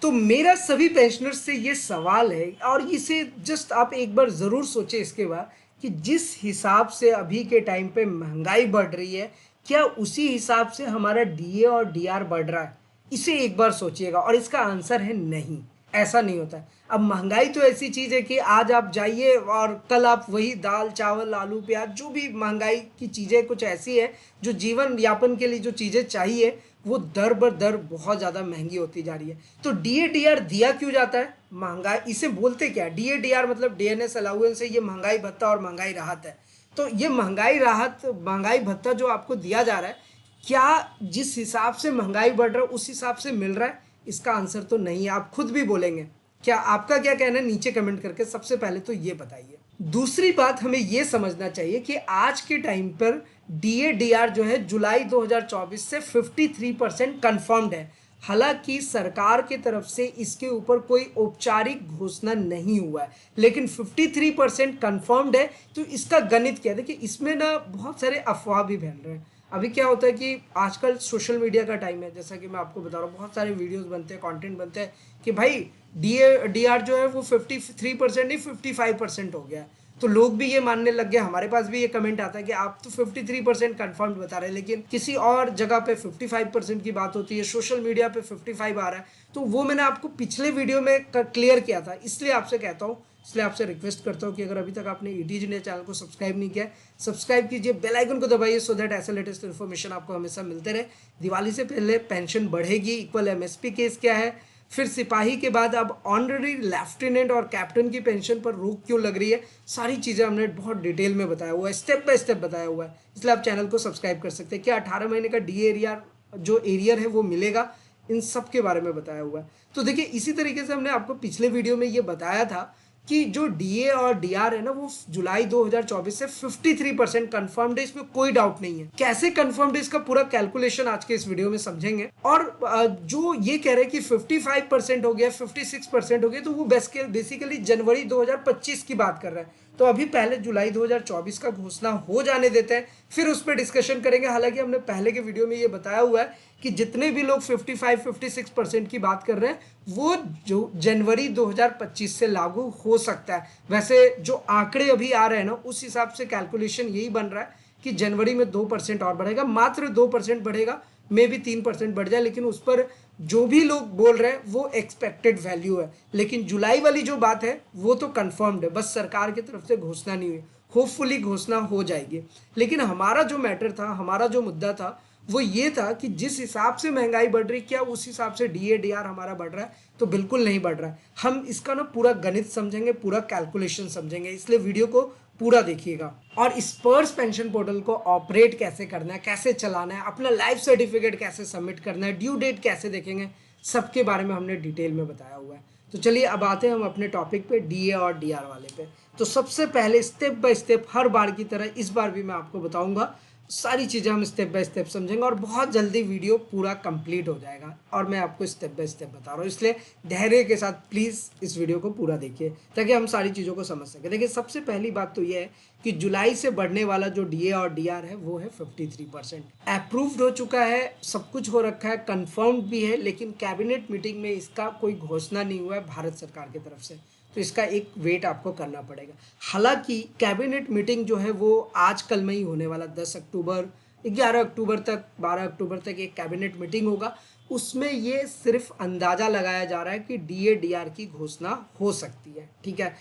तो मेरा सभी पेंशनर्स से ये सवाल है और इसे जस्ट आप एक बार ज़रूर सोचें इसके बाद कि जिस हिसाब से अभी के टाइम पे महंगाई बढ़ रही है, क्या उसी हिसाब से हमारा डीए और डीआर बढ़ रहा है? इसे एक बार सोचिएगा और इसका आंसर है नहीं, ऐसा नहीं होता है। अब महंगाई तो ऐसी चीज़ है कि आज आप जाइए और कल आप वही दाल चावल आलू प्याज जो भी महंगाई की चीज़ें कुछ ऐसी है जो जीवन यापन के लिए जो चीज़ें चाहिए वो दर बर दर बहुत ज़्यादा महंगी होती जा रही है। तो डीए डीआर दिया क्यों जाता है? महंगाई इसे बोलते क्या? डीए डीआर मतलब डीएनएस अलाउंस है, ये महंगाई भत्ता और महंगाई राहत है। तो ये महंगाई राहत महंगाई भत्ता जो आपको दिया जा रहा है, क्या जिस हिसाब से महंगाई बढ़ रहा है उस हिसाब से मिल रहा है? इसका आंसर तो नहीं है, आप खुद भी बोलेंगे। क्या आपका क्या कहना है? नीचे कमेंट करके सबसे पहले तो ये बताइए। दूसरी बात हमें ये समझना चाहिए कि आज के टाइम पर डीए डीआर जो है जुलाई 2024 से 53% कन्फर्म्ड है। हालांकि सरकार की तरफ से इसके ऊपर कोई औपचारिक घोषणा नहीं हुआ है, लेकिन 53% कन्फर्म्ड है। तो इसका गणित क्या है? देखिए, इसमें ना बहुत सारे अफवाह भी फैल रहे हैं। अभी क्या होता है कि आजकल सोशल मीडिया का टाइम है, जैसा कि मैं आपको बता रहा हूँ, बहुत सारे वीडियोस बनते हैं, कंटेंट बनते हैं कि भाई डीए डीआर जो है वो 53% नहीं 55% हो गया है। तो लोग भी ये मानने लग गए, हमारे पास भी ये कमेंट आता है कि आप तो 53% कन्फर्म बता रहे हैं, लेकिन किसी और जगह पे 55% की बात होती है, सोशल मीडिया पे 55 आ रहा है। तो वो मैंने आपको पिछले वीडियो में क्लियर किया था, इसलिए आपसे कहता हूँ, इसलिए आपसे रिक्वेस्ट करता हूँ कि अगर अभी तक आपने ईटीजी ने चैनल को सब्सक्राइब नहीं किया, सब्सक्राइब कीजिए, बेल आइकन को दबाइए, सो दैट ऐसे लेटेस्ट इन्फॉर्मेशन आपको हमेशा मिलते रहे। दिवाली से पहले पेंशन बढ़ेगी, इक्वल एमएसपी केस क्या है, फिर सिपाही के बाद अब ऑनररी लेफ्टिनेंट और कैप्टन की पेंशन पर रोक क्यों लग रही है, सारी चीज़ें हमने बहुत डिटेल में बताया हुआ है, स्टेप बाय स्टेप बताया हुआ है, इसलिए आप चैनल को सब्सक्राइब कर सकते हैं। क्या 18 महीने का डी एरियर जो एरियर है वो मिलेगा, इन सब के बारे में बताया हुआ है। तो देखिए, इसी तरीके से हमने आपको पिछले वीडियो में ये बताया था कि जो डीए और डीआर है ना वो जुलाई 2024 से 53% कन्फर्म्ड है, इसमें कोई डाउट नहीं है। कैसे कन्फर्म्ड है इसका पूरा कैलकुलेशन आज के इस वीडियो में समझेंगे। और जो ये कह रहे हैं कि 55% हो गया, 56% हो गया, तो वो बेसिकली जनवरी 2025 की बात कर रहा है। तो अभी पहले जुलाई 2024 का घोषणा हो जाने देते हैं, फिर उस पर डिस्कशन करेंगे। हालांकि हमने पहले के वीडियो में ये बताया हुआ है कि जितने भी लोग 55-56% की बात कर रहे हैं वो जो जनवरी 2025 से लागू हो सकता है। वैसे जो आंकड़े अभी आ रहे हैं ना, उस हिसाब से कैलकुलेशन यही बन रहा है कि जनवरी में 2% और बढ़ेगा, मात्र 2% बढ़ेगा, मे भी 3% बढ़ जाए, लेकिन उस पर जो भी लोग बोल रहे हैं वो एक्सपेक्टेड वैल्यू है। लेकिन जुलाई वाली जो बात है वो तो कंफर्म्ड है, बस सरकार की तरफ से घोषणा नहीं हुई, होपफुली घोषणा हो जाएगी। लेकिन हमारा जो मैटर था, हमारा जो मुद्दा था वो ये था कि जिस हिसाब से महंगाई बढ़ रही, क्या उस हिसाब से डीए डीआर हमारा बढ़ रहा है? तो बिल्कुल नहीं बढ़ रहा है। हम इसका ना पूरा गणित समझेंगे, पूरा कैलकुलेशन समझेंगे, इसलिए वीडियो को पूरा देखिएगा। और स्पर्स पेंशन पोर्टल को ऑपरेट कैसे करना है, कैसे चलाना है, अपना लाइफ सर्टिफिकेट कैसे सबमिट करना है, ड्यू डेट कैसे देखेंगे, सबके बारे में हमने डिटेल में बताया हुआ है। तो चलिए अब आते हैं हम अपने टॉपिक पे, डीए और डीआर वाले पे। तो सबसे पहले स्टेप बाय स्टेप, हर बार की तरह इस बार भी मैं आपको बताऊंगा, सारी चीज़ें हम स्टेप बाय स्टेप समझेंगे और बहुत जल्दी वीडियो पूरा कंप्लीट हो जाएगा। और मैं आपको स्टेप बाय स्टेप बता रहा हूँ, इसलिए धैर्य के साथ प्लीज़ इस वीडियो को पूरा देखिए ताकि हम सारी चीज़ों को समझ सकें। देखिए, सबसे पहली बात तो ये है कि जुलाई से बढ़ने वाला जो डीए और डीआर है वो है 53%। अप्रूव्ड हो चुका है, सब कुछ हो रखा है, कन्फर्म्ड भी है, लेकिन कैबिनेट मीटिंग में इसका कोई घोषणा नहीं हुआ है भारत सरकार की तरफ से, तो इसका एक वेट आपको करना पड़ेगा। हालांकि कैबिनेट मीटिंग जो है वो आज कल में ही होने वाला, 10 अक्टूबर 11 अक्टूबर तक 12 अक्टूबर तक एक कैबिनेट मीटिंग होगा। उसमें ये सिर्फ अंदाज़ा लगाया जा रहा है कि डीए डीआर की घोषणा हो सकती है, ठीक है,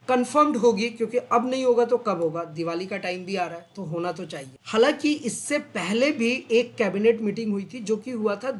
कंफर्म्ड होगी, क्योंकि अब नहीं होगा तो कब होगा? दिवाली का टाइम भी आ रहा है तो होना तो चाहिए। हालांकि इससे पहले भी एक कैबिनेट मीटिंग हुई थी जो कि हुआ था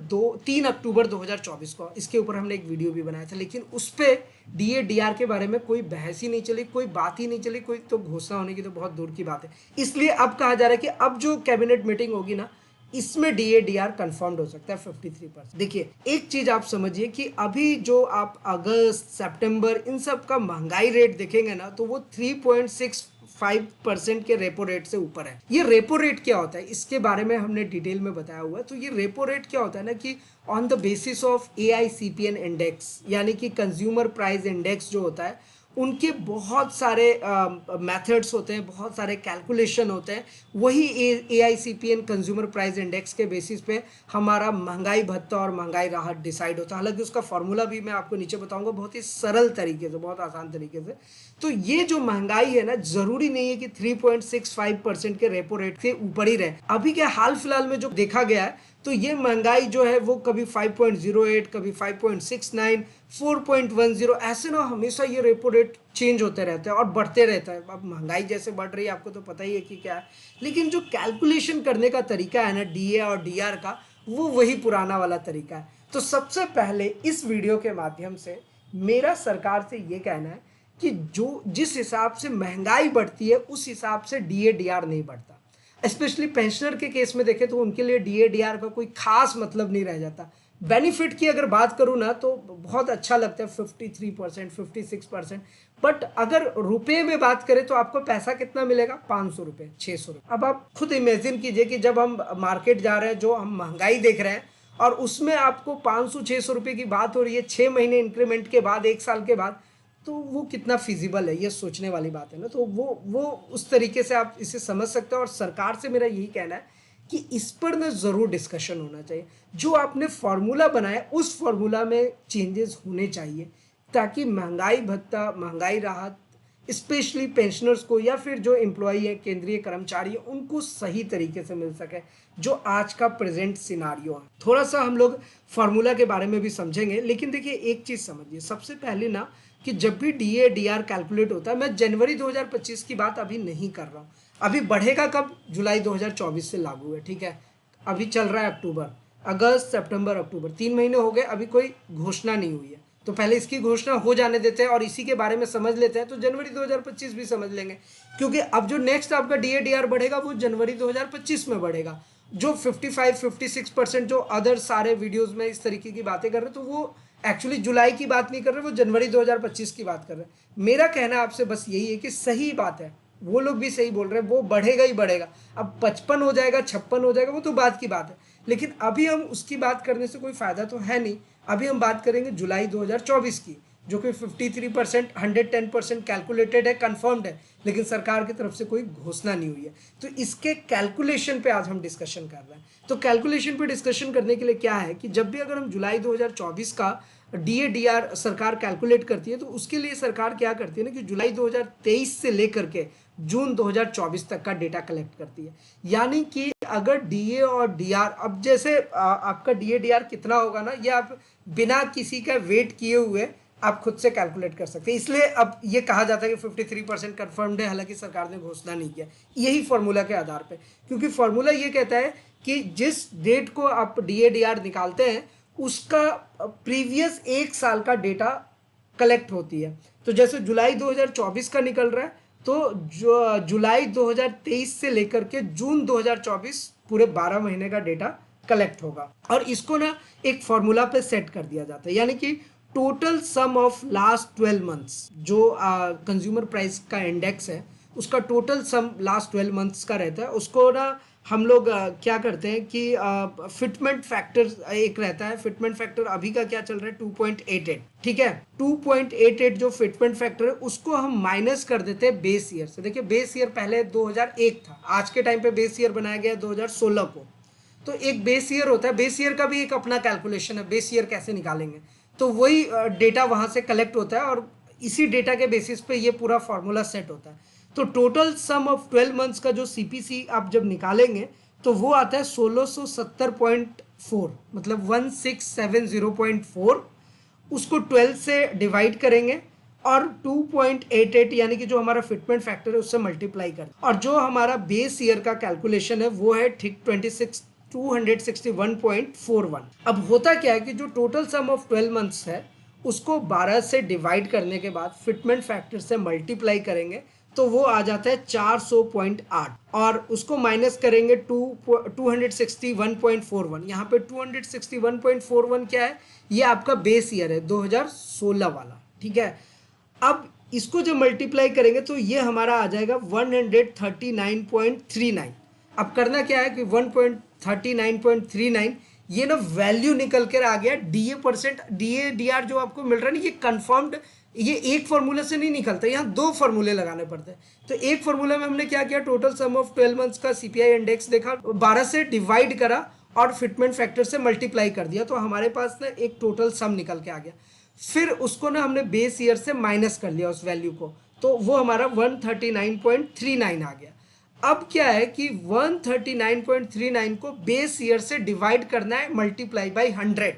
3 अक्टूबर 2024 को, इसके ऊपर हमने एक वीडियो भी बनाया था, लेकिन उस पर डीए डीआर के बारे में कोई बहस ही नहीं चली, कोई बात ही नहीं चली, कोई तो घोषणा होने की तो बहुत दूर की बात है। इसलिए अब कहा जा रहा है कि अब जो कैबिनेट मीटिंग होगी ना, इसमें डीए डीआर कंफर्म्ड हो सकता है 53%। देखिए, एक चीज आप समझिए कि अभी जो आप अगस्त सितंबर इन सब का महंगाई रेट देखेंगे ना, तो वो 3.65% के रेपो रेट से ऊपर है। ये रेपो रेट क्या होता है इसके बारे में हमने डिटेल में बताया हुआ है। तो ये रेपो रेट क्या होता है ना कि on the basis of AICPN index, यानी कि कंज्यूमर प्राइस इंडेक्स जो होता है उनके बहुत सारे मेथड्स होते हैं, बहुत सारे कैलकुलेशन होते हैं। वही AICPN कंज्यूमर प्राइस इंडेक्स के बेसिस पे हमारा महंगाई भत्ता और महंगाई राहत डिसाइड होता है। हालांकि उसका फॉर्मूला भी मैं आपको नीचे बताऊंगा बहुत ही सरल तरीके से, बहुत आसान तरीके से। तो ये जो महंगाई है ना, जरूरी नहीं है कि 3.65% के रेपो रेट से ऊपर ही रहे। अभी के हाल फिलहाल में जो देखा गया है, तो ये महंगाई जो है वो कभी 5.08, कभी 5.69, 4.10, ऐसे ना हमेशा ये रेपो रेट चेंज होते रहते हैं और बढ़ते रहता है। अब महंगाई जैसे बढ़ रही है, आपको तो पता ही है कि क्या है, लेकिन जो कैलकुलेशन करने का तरीका है ना DA और DR का, वो वही पुराना वाला तरीका है। तो सबसे पहले इस वीडियो के माध्यम से मेरा सरकार से ये कहना है कि जो जिस हिसाब से महंगाई बढ़ती है उस हिसाब से DA DR नहीं बढ़ता। स्पेशली पेंशनर के केस में देखें तो उनके लिए DA DR का कोई खास मतलब नहीं रह जाता। बेनिफिट की अगर बात करूँ ना तो बहुत अच्छा लगता है, 53%, 56%। बट अगर रुपए में बात करें तो आपको पैसा कितना मिलेगा, 500 रुपये, 600 रुपये। अब आप खुद इमेजिन कीजिए कि जब हम मार्केट जा रहे हैं, जो हम महंगाई देख रहे हैं, और उसमें आपको 500-600 रुपये की बात हो रही है 6 महीने इंक्रीमेंट के बाद, 1 साल के बाद, तो वो कितना फिजिबल है, ये सोचने वाली बात है ना। तो वो उस तरीके से आप इसे समझ सकते हो। और सरकार से मेरा यही कहना है कि इस पर ना ज़रूर डिस्कशन होना चाहिए। जो आपने फार्मूला बनाया उस फार्मूला में चेंजेस होने चाहिए, ताकि महंगाई भत्ता, महंगाई राहत स्पेशली पेंशनर्स को या फिर जो एम्प्लॉई है, केंद्रीय कर्मचारी है, उनको सही तरीके से मिल सके, जो आज का प्रेजेंट सिनारियो है। थोड़ा सा हम लोग फार्मूला के बारे में भी समझेंगे, लेकिन देखिए एक चीज़ समझिए सबसे पहले ना, कि जब भी DA DR कैलकुलेट होता है, मैं जनवरी 2025 की बात अभी नहीं कर रहा हूँ। अभी बढ़ेगा कब, जुलाई 2024 से लागू है, ठीक है। अभी चल रहा है अक्टूबर, अगस्त, सितंबर, अक्टूबर, 3 महीने हो गए, अभी कोई घोषणा नहीं हुई है। तो पहले इसकी घोषणा हो जाने देते हैं और इसी के बारे में समझ लेते हैं, तो जनवरी 2025 भी समझ लेंगे। क्योंकि अब जो नेक्स्ट आपका DA DR बढ़ेगा वो जनवरी 2025 में बढ़ेगा। जो 55-56% जो अदर सारे वीडियोस में इस तरीके की बातें कर रहे हैं, तो वो एक्चुअली जुलाई की बात नहीं कर रहे, वो जनवरी 2025 की बात कर रहे हैं। मेरा कहना आपसे बस यही है कि सही बात है, वो लोग भी सही बोल रहे हैं, वो बढ़ेगा ही बढ़ेगा। अब 55 हो जाएगा, 56 हो जाएगा, वो तो बात की बात है। लेकिन अभी हम उसकी बात करने से कोई फायदा तो है नहीं। अभी हम बात करेंगे जुलाई 2024 की, जो कि 53%, 110% कैलकुलेटेड है, कंफर्म्ड है, लेकिन सरकार की तरफ से कोई घोषणा नहीं हुई है। तो इसके कैलकुलेशन पे आज हम डिस्कशन कर रहे हैं। तो कैलकुलेशन पे डिस्कशन करने के लिए क्या है कि जब भी अगर हम जुलाई 2024 का DA DR सरकार कैलकुलेट करती है, तो उसके लिए सरकार क्या करती है ना, कि जुलाई 2023 से लेकर के जून 2024 तक का डेटा कलेक्ट करती है। यानी कि अगर DA और DR, अब जैसे आपका DA DR कितना होगा ना, ये आप बिना किसी का वेट किए हुए आप खुद से कैलकुलेट कर सकते हैं। इसलिए अब ये कहा जाता है कि 53% कंफर्म्ड है, हालांकि सरकार ने घोषणा नहीं किया, यही फॉर्मूला के आधार पे। क्योंकि फॉर्मूला ये कहता है कि जिस डेट को आप DA DR निकालते हैं, उसका प्रीवियस 1 साल का डेटा कलेक्ट होती है। तो जैसे जुलाई 2024 का निकल रहा है, तो जुलाई 2023 से लेकर के जून 2024 पूरे 12 महीने का डेटा कलेक्ट होगा। और इसको ना एक फॉर्मूला पे सेट कर दिया जाता है, यानी कि total sum of last 12 months, जो कंज्यूमर प्राइस का इंडेक्स है, उसका टोटल सम लास्ट 12 मंथ्स का रहता है। उसको ना हम लोग क्या करते हैं कि फिटमेंट फैक्टर एक रहता है। फिटमेंट फैक्टर अभी का क्या चल रहा है, 2.88, ठीक है। 2.88 जो फिटमेंट फैक्टर है, उसको हम माइनस कर देते हैं बेस ईयर से। देखिए बेस ईयर पहले 2001 था, आज के टाइम पे बेस ईयर बनाया गया 2016 को। तो एक बेस ईयर होता है, बेस ईयर का भी एक अपना कैलकुलेशन है, बेस ईयर कैसे निकालेंगे। तो वही डेटा वहाँ से कलेक्ट होता है और इसी डेटा के बेसिस पे ये पूरा फॉर्मूला सेट होता है। तो टोटल सम ऑफ 12 मंथ्स का जो CPC आप जब निकालेंगे, तो वो आता है 1670.4, मतलब 1670.4। उसको 12 से डिवाइड करेंगे और 2.88 यानी कि जो हमारा फिटमेंट फैक्टर है उससे मल्टीप्लाई कर, और जो हमारा बेस ईयर का कैलकुलेशन है वो है ठीक 261.41। अब होता क्या है कि जो टोटल सम ऑफ 12 मंथ्स है, उसको 12 से डिवाइड करने के बाद फिटमेंट फैक्टर से मल्टीप्लाई करेंगे, तो वो आ जाता है 400.8, और उसको माइनस करेंगे 261.41। यहाँ पे 261.41 क्या है, ये आपका बेस ईयर है 2016 वाला, ठीक है। अब इसको जब मल्टीप्लाई करेंगे तो ये हमारा आ जाएगा 139.39। अब करना क्या है कि 139.39 ये ना वैल्यू निकल कर आ गया डीए परसेंट, डीए डीआर जो आपको मिल रहा है ना, ये कंफर्म्ड, ये एक फार्मूला से नहीं निकलता, यहाँ दो फार्मूले लगाने पड़ते हैं। तो एक फार्मूला में हमने क्या किया, टोटल सम ऑफ 12 मंथ्स का सीपीआई इंडेक्स देखा, 12 से डिवाइड करा और फिटमेंट फैक्टर से मल्टीप्लाई कर दिया, तो हमारे पास ना एक टोटल सम निकल के आ गया। फिर उसको ना हमने बेस ईयर से माइनस कर लिया उस वैल्यू को, तो वो हमारा 139.39 आ गया। अब क्या है कि 139.39 को बेस ईयर से डिवाइड करना है मल्टीप्लाई बाई 100,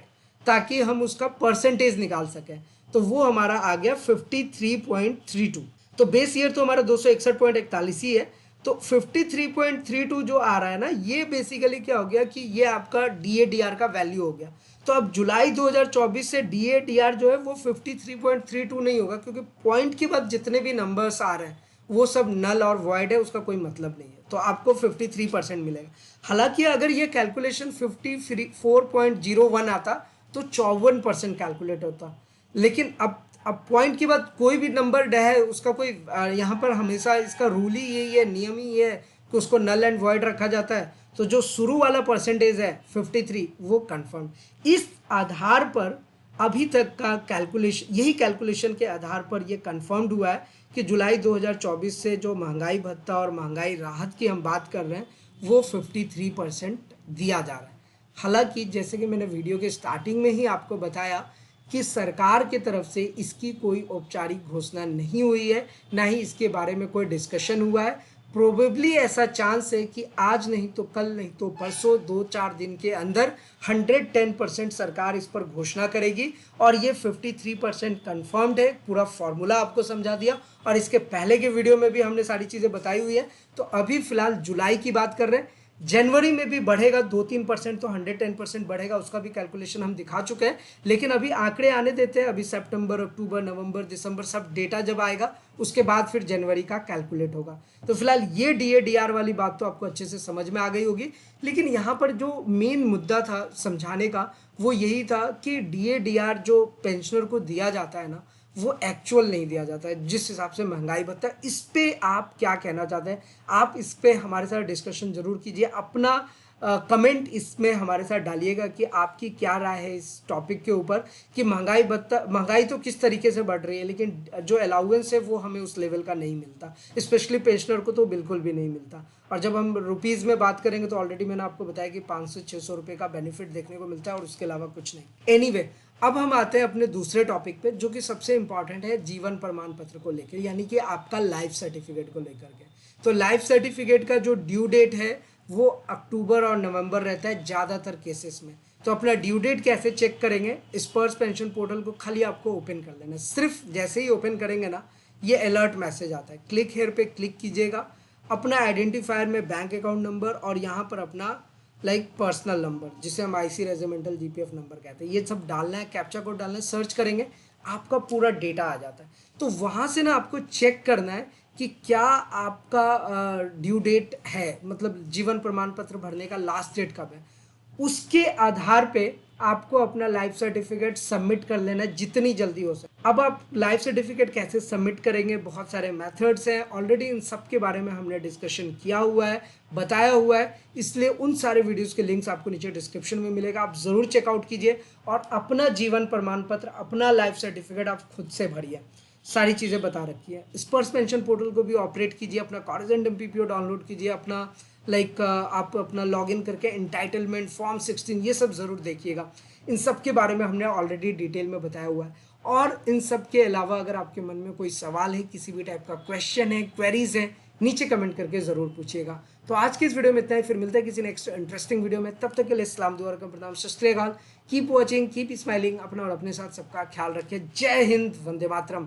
ताकि हम उसका परसेंटेज निकाल सकें। तो वो हमारा आ गया 53.32। तो बेस ईयर तो हमारा 261.41 ही है, तो 53.32 जो आ रहा है ना, ये बेसिकली क्या हो गया कि ये आपका डी ए डी आर का वैल्यू हो गया। तो अब जुलाई 2024 से डी ए डी आर जो है वो 53.32 नहीं होगा, क्योंकि पॉइंट के बाद जितने भी नंबर्स आ रहे हैं वो सब नल और वॉइड है, उसका कोई मतलब नहीं है। तो आपको 53% मिलेगा। हालांकि अगर ये कैलकुलेशन 54.01 आता तो 54% कैलकुलेट होता, लेकिन अब पॉइंट के बाद कोई भी नंबर है उसका कोई यहाँ पर हमेशा इसका रूल ही यही है, नियम ही ये है कि उसको नल एंड वॉइड रखा जाता है। तो जो शुरू वाला परसेंटेज है 53 वो कंफर्म। इस आधार पर अभी तक का कैलकुलेशन, यही कैलकुलेशन के आधार पर ये कंफर्म्ड हुआ है कि जुलाई 2024 से जो महंगाई भत्ता और महंगाई राहत की हम बात कर रहे हैं वो 53% दिया जा रहा है। हालांकि जैसे कि मैंने वीडियो के स्टार्टिंग में ही आपको बताया कि सरकार की तरफ से इसकी कोई औपचारिक घोषणा नहीं हुई है, ना ही इसके बारे में कोई डिस्कशन हुआ है। प्रोबेबली ऐसा चांस है कि आज नहीं तो कल, नहीं तो परसों, 2-4 दिन के अंदर 110% सरकार इस पर घोषणा करेगी। और ये 53% कन्फर्म्ड है। पूरा फॉर्मूला आपको समझा दिया और इसके पहले के वीडियो में भी हमने सारी चीज़ें बताई हुई है। तो अभी फिलहाल जुलाई की बात कर रहे हैं, जनवरी में भी बढ़ेगा 2-3%, तो 110% बढ़ेगा, उसका भी कैलकुलेशन हम दिखा चुके हैं। लेकिन अभी आंकड़े आने देते हैं, अभी सितंबर, अक्टूबर, नवंबर, दिसंबर सब डेटा जब आएगा उसके बाद फिर जनवरी का कैलकुलेट होगा। तो फिलहाल ये डी ए डी आर वाली बात तो आपको अच्छे से समझ में आ गई होगी। लेकिन यहाँ पर जो मेन मुद्दा था समझाने का वो यही था कि डी ए डी आर जो पेंशनर को दिया जाता है ना, वो एक्चुअल नहीं दिया जाता है जिस हिसाब से महंगाई भत्ता। इस पे आप क्या कहना चाहते हैं, आप इस पे हमारे साथ डिस्कशन जरूर कीजिए, अपना कमेंट इसमें हमारे साथ डालिएगा कि आपकी क्या राय है इस टॉपिक के ऊपर कि महंगाई भत्ता, महंगाई तो किस तरीके से बढ़ रही है लेकिन जो अलाउंस है वो हमें उस लेवल का नहीं मिलता, स्पेशली पेंशनर को तो बिल्कुल भी नहीं मिलता। और जब हम रुपीज़ में बात करेंगे तो ऑलरेडी मैंने आपको बताया कि 500-600 रुपये का बेनिफिट देखने को मिलता है और उसके अलावा कुछ नहीं। एनीवे, अब हम आते हैं अपने दूसरे टॉपिक पे जो कि सबसे इंपॉर्टेंट है, जीवन प्रमाण पत्र को लेकर, यानी कि आपका लाइफ सर्टिफिकेट को लेकर के। तो लाइफ सर्टिफिकेट का जो ड्यू डेट है वो अक्टूबर और नवंबर रहता है ज़्यादातर केसेस में। तो अपना ड्यू डेट कैसे चेक करेंगे, स्पर्श पेंशन पोर्टल को खाली आपको ओपन कर लेना। सिर्फ जैसे ही ओपन करेंगे ना, ये अलर्ट मैसेज आता है, क्लिक हेयर पे क्लिक कीजिएगा, अपना आइडेंटिफायर में बैंक अकाउंट नंबर और यहाँ पर अपना पर्सनल नंबर जिसे हम आईसी रेजिमेंटल जीपीएफ नंबर कहते हैं, ये सब डालना है, कैप्चा कोड डालना है, सर्च करेंगे आपका पूरा डेटा आ जाता है। तो वहाँ से ना आपको चेक करना है कि क्या आपका ड्यू डेट है, मतलब जीवन प्रमाण पत्र भरने का लास्ट डेट कब है। उसके आधार पे आपको अपना लाइफ सर्टिफिकेट सबमिट कर लेना है जितनी जल्दी हो सके। अब आप लाइफ सर्टिफिकेट कैसे सबमिट करेंगे, बहुत सारे मेथड्स हैं, ऑलरेडी इन सब के बारे में हमने डिस्कशन किया हुआ है, बताया हुआ है, इसलिए उन सारे वीडियोस के लिंक्स आपको नीचे डिस्क्रिप्शन में मिलेगा, आप ज़रूर चेकआउट कीजिए और अपना जीवन प्रमाण पत्र, अपना लाइफ सर्टिफिकेट आप खुद से भरिए। सारी चीज़ें बता रखी है। स्पर्श पेंशन पोर्टल को भी ऑपरेट कीजिए, अपना कॉरिजेंट एमपीपीओ डाउनलोड कीजिए, अपना आप अपना लॉगिन करके एंटाइटलमेंट फॉर्म 16 ये सब ज़रूर देखिएगा। इन सब के बारे में हमने ऑलरेडी डिटेल में बताया हुआ है। और इन सब के अलावा अगर आपके मन में कोई सवाल है, किसी भी टाइप का क्वेश्चन है, क्वेरीज है, नीचे कमेंट करके ज़रूर पूछिएगा। तो आज की इस वीडियो में इतना ही, फिर मिलते हैं किसी नेक्स्ट इंटरेस्टिंग वीडियो में। तब तक के लिए इस्लाम दुआ रकम प्रणाम, सत श्री अकाल, कीप वॉचिंग, कीप स्माइलिंग, अपना और अपने साथ सबका ख्याल रखें। जय हिंद, वंदे मातरम।